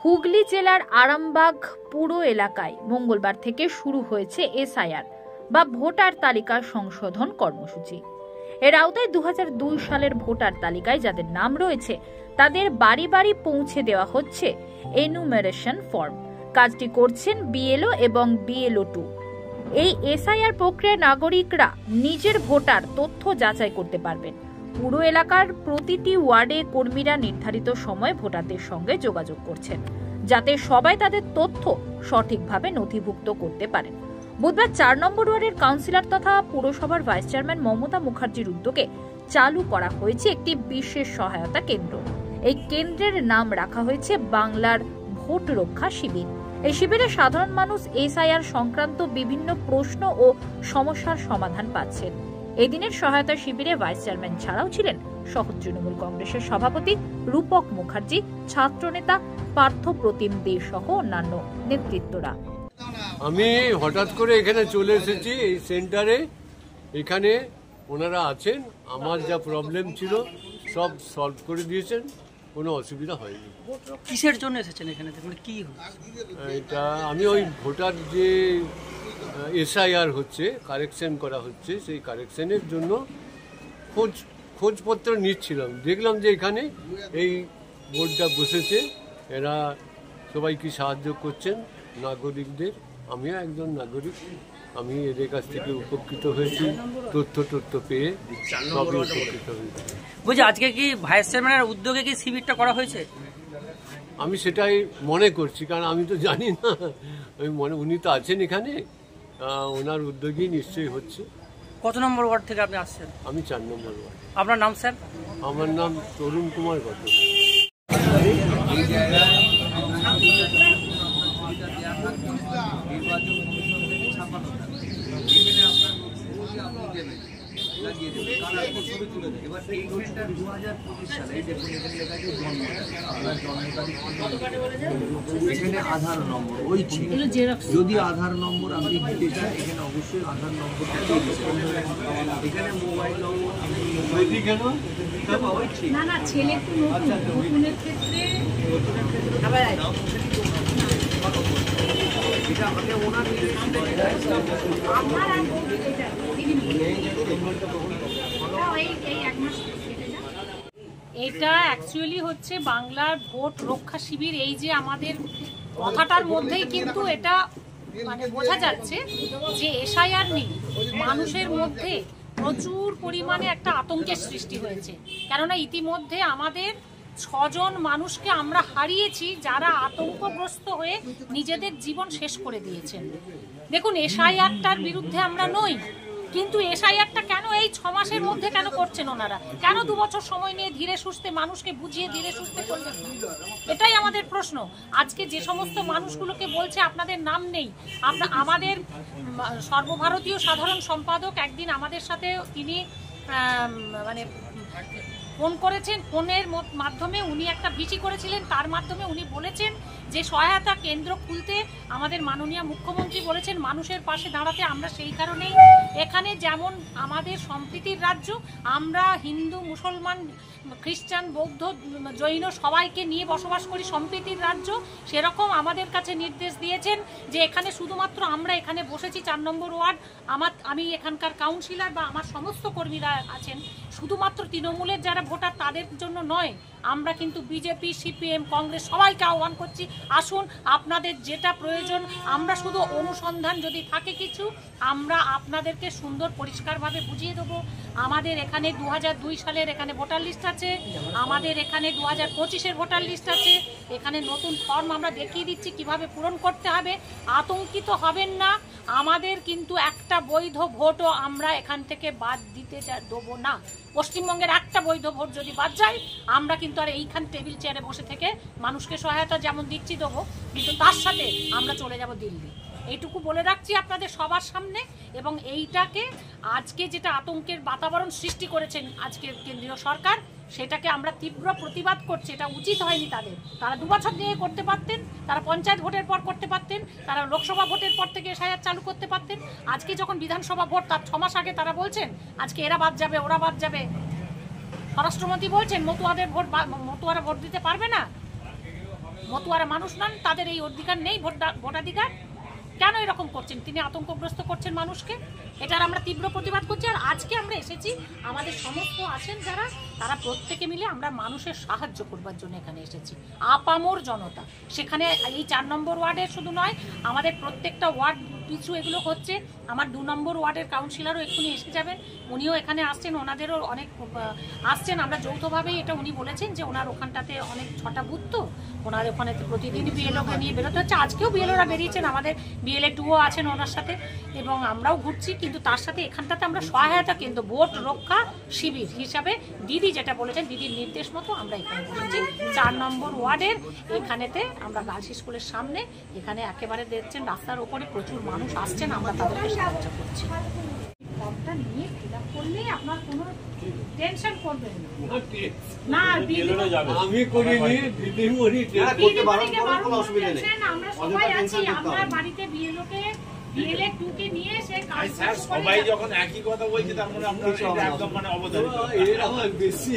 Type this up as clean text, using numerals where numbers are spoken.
হুগলি জেলার আরামবাগ পুর এলাকায় মঙ্গলবার থেকে শুরু হয়েছে এসআইআর বা ভোটার তালিকা সংশোধন কর্মসূচি। এর আওতায় 2002 সালের ভোটার তালিকায় যাদের নাম রয়েছে তাদের বাড়ি বাড়ি পৌঁছে দেওয়া হচ্ছে এনুমেরেশন ফর্ম। কাজটি করছেন বিএলও এবং বিএলও 2। এই এসআইআর প্রক্রিয়ায় নাগরিকরা নিজের ভোটার তথ্য যাচাই করতে পারবেন। পুরো এলাকার প্রতিটি ওয়ার্ডে কর্মীরা নির্ধারিত সময়ে ভোটারদের সঙ্গে যোগাযোগ করছেন, যাতে সবাই তাদের তথ্য সঠিকভাবে নথিভুক্ত করতে পারেন। বুধবার 4 নম্বর ওয়ার্ডের কাউন্সিলর তথা পুরসভার ভাইস চেয়ারম্যান মমতা মুখার্জির উদ্যোগে চালু করা হয়েছে একটি বিশেষ সহায়তা কেন্দ্র। এই কেন্দ্রের নাম রাখা হয়েছে বাংলার ভোট রক্ষা শিবির। এই শিবিরে সাধারণ মানুষ এসআইআর সংক্রান্ত বিভিন্ন প্রশ্ন ও সমস্যার সমাধান পাচ্ছেন। এই দিনের সহায়তা শিবিরে ভাইস চেয়ারম্যান ছাড়াও ছিলেন শহর তৃণমূল কংগ্রেসের সভাপতি রূপক মুখার্জি, ছাত্রনেতা পার্থ প্রতিম দে সহ অন্যান্য নেতৃত্বরা। আমি হঠাৎ করে এখানে চলে এসেছি এই সেন্টারে। এখানে ওনারা আছেন, আমার যা প্রবলেম ছিল সব সলভ করে দিয়েছেন, কোনো অসুবিধা হয়নি। কিসের জন্য এসেছেন এখানে? কি এটা আমি ওই ভোটার যে এসআইআর হচ্ছে, কারেকশন করা হচ্ছে, সেই কারেকশনের জন্য খোঁজপত্র নিচ্ছিলাম। দেখলাম যে এখানে এই বোর্ডটা বসেছে, এরা সবাইকে সাহায্য করছেন নাগরিকদের। আমিও একজন নাগরিক, আমি এদের কাছ থেকে উপকৃত হয়েছি, তথ্য পেয়ে সবই উপকৃত হয়েছি। বলছি, আজকে কি ভাইস চেয়ারম্যানের উদ্যোগে কি শিবিরটা করা হয়েছে? আমি সেটাই মনে করছি, কারণ আমি তো জানি না। উনি তো আছেন এখানে, ওনার উদ্যোগেই নিশ্চয়ই হচ্ছে। কত নম্বর ওয়ার্ড থেকে আপনি আসছেন? আমি 4 নম্বর ওয়ার্ড। আপনার নাম স্যার? আমার নাম তরুণ কুমার গত। এখানে আধার নম্বর ওই ছিল, যদি আধার নম্বর আপনি দিতে চান এখানে অবশ্যই আধার নম্বরটা দিয়ে দিচ্ছেন। এখানে মোবাইল নম্বর না ছেলে তো নতুনের ক্ষেত্রে আবার এটা আমাকে ওনার এটা অ্যাকচুয়ালি হচ্ছে বাংলার ভোট রক্ষা শিবির। এই যে আমাদের কথাটার মধ্যেই কিন্তু এটা মানে বোঝা যাচ্ছে যে এসআইআর নিয়ে মানুষের মধ্যে প্রচুর পরিমাণে একটা আতঙ্কের সৃষ্টি হয়েছে। কেননা ইতিমধ্যে আমাদের 6 জন মানুষকে আমরা হারিয়েছি, যারা আতঙ্কগ্রস্ত হয়ে নিজেদের জীবন শেষ করে দিয়েছেন। দেখুন, এসআইআরটার বিরুদ্ধে আমরা নই, কিন্তু এসআইআরটা কেন এই 6 মাসের মধ্যে কেন করছেন ওনারা? কেন 2 বছর সময় নিয়ে ধীরে সুস্থে মানুষকে বুঝিয়ে ধীরে সুস্থে করলেন? এটাই আমাদের প্রশ্ন। আজকে যে সমস্ত মানুষগুলোকে বলছে আপনাদের নাম নেই, আমাদের সর্বভারতীয় সাধারণ সম্পাদক একদিন আমাদের সাথে তিনি মানে ফোন করেছেন, ফোনের মাধ্যমে উনি একটা ভিসি করেছিলেন, তার মাধ্যমে উনি বলেছেন যে সহায়তা কেন্দ্র খুলতে আমাদের মাননীয় মুখ্যমন্ত্রী বলেছেন মানুষের পাশে দাঁড়াতে। আমরা সেই কারণেই এখানে, যেমন আমাদের সম্প্রীতির রাজ্য, আমরা হিন্দু, মুসলমান, খ্রিস্টান, বৌদ্ধ, জৈন সবাইকে নিয়ে বসবাস করি, সম্প্রীতির রাজ্য, সেরকম আমাদের কাছে নির্দেশ দিয়েছেন যে এখানে শুধুমাত্র আমরা এখানে বসেছি 4 নম্বর ওয়ার্ড, আমি এখানকার কাউন্সিলর বা আমার সমস্ত কর্মীরা আছেন, শুধুমাত্র তৃণমূলের যারা ভোটার তাদের জন্য নয়। আমরা কিন্তু বিজেপি, সিপিএম, কংগ্রেস সবাইকে আহ্বান করছি, আসুন আপনাদের যেটা প্রয়োজন, আমরা শুধু অনুসন্ধান যদি থাকে কিছু আমরা আপনাদেরকে সুন্দর পরিষ্কারভাবে বুঝিয়ে দেবো। আমাদের এখানে 2002 সালের এখানে ভোটার লিস্ট আছে, আমাদের এখানে 2025-এর ভোটার লিস্ট আছে। এখানে নতুন ফর্ম আমরা দেখিয়ে দিচ্ছি কিভাবে পূরণ করতে হবে। আতঙ্কিত হবেন না, আমাদের কিন্তু একটা বৈধ ভোটও আমরা এখান থেকে বাদ দিতে দেবো না। পশ্চিমবঙ্গের একটা বৈধ ভোট যদি বাদ যায়, আমরা কিন্তু আর এইখান টেবিল চেয়ারে বসে থেকে মানুষকে সহায়তা যেমন দিচ্ছি দেবো, কিন্তু তার সাথে আমরা চলে যাব দিল্লি। এইটুকু বলে রাখছি আপনাদের সবার সামনে। এবং এইটাকে আজকে যেটা আতঙ্কের বাতাবরণ সৃষ্টি করেছেন আজকের কেন্দ্রীয় সরকার, সেটাকে আমরা তীব্র প্রতিবাদ করছি। এটা উচিত হয়নি তাদের। তারা 2 বছর নিয়ে করতে পারতেন, তারা পঞ্চায়েত ভোটের পর করতে পারতেন, তারা লোকসভা ভোটের পর থেকে এসআইআর চালু করতে পারতেন। আজকে যখন বিধানসভা ভোট, তার 6 মাস আগে তারা বলছেন আজকে এরা বাদ যাবে, ওরা বাদ যাবে। স্বরাষ্ট্রমন্ত্রী বলছেন মতুয়ারা ভোট দিতে পারবে না। মতুয়ারা মানুষ নন, তাদের এই অধিকার নেই, ভোটাধিকার। কেন এরকম করছেন? তিনি আতঙ্কগ্রস্ত করছেন মানুষকে, এটার আমরা তীব্র প্রতিবাদ করছি। আর আজকে আমরা এসেছি, আমাদের সমস্ত আছেন যারা, তারা প্রত্যেকে মিলে আমরা মানুষের সাহায্য করবার জন্য এখানে এসেছি। আপামর জনতা, সেখানে এই 4 নম্বর ওয়ার্ডের শুধু নয়, আমাদের প্রত্যেকটা ওয়ার্ড পিছু এগুলো হচ্ছে। আমার 2 নম্বর ওয়ার্ডের কাউন্সিলরও এক্ষুনি এসে যাবেন, উনিও এখানে আসছেন, ওনাদেরও অনেক আসছেন। আমরা যৌথভাবেই এটা উনি বলেছেন যে ওনার ওখানটাতে অনেক 6টা বুথ, তো ওনার ওখানে প্রতিদিনই বিএলওকে নিয়ে বেরোতে হচ্ছে। আজকেও বিএলওরা বেরিয়েছেন, আমাদের বিএলএ 2ও আছেন ওনার সাথে, এবং আমরাও ঘুরছি। কিন্তু তার সাথে এখানটাতে আমরা সহায়তা কেন্দ্র, ভোট রক্ষা শিবির হিসাবে দিদি যেটা বলেছেন, দিদির নির্দেশ মতো আমরা এখানে বসেছি 4 নম্বর ওয়ার্ডের এখানেতে। আমরা গার্লস স্কুলের সামনে, এখানে একেবারে দেখছেন রাস্তার ওপরে প্রচুর মানুষ আসছেন, আমরা তাদেরকে সাহায্য করছি। ফর্মটা নিয়ে ফিল আপ করলে আপনার কোনো টেনশন করবেন না। আমি করিনি, দিদিমণি আমরা সবাই আছি, আমরা বাড়িতে বিএলওকে বিএলএ 2 কে নিয়ে এসে কাজ সবাই যখন একই কথা বলছে, তার মানে আপনারা একদম মানে অবদান এর আমার বেশি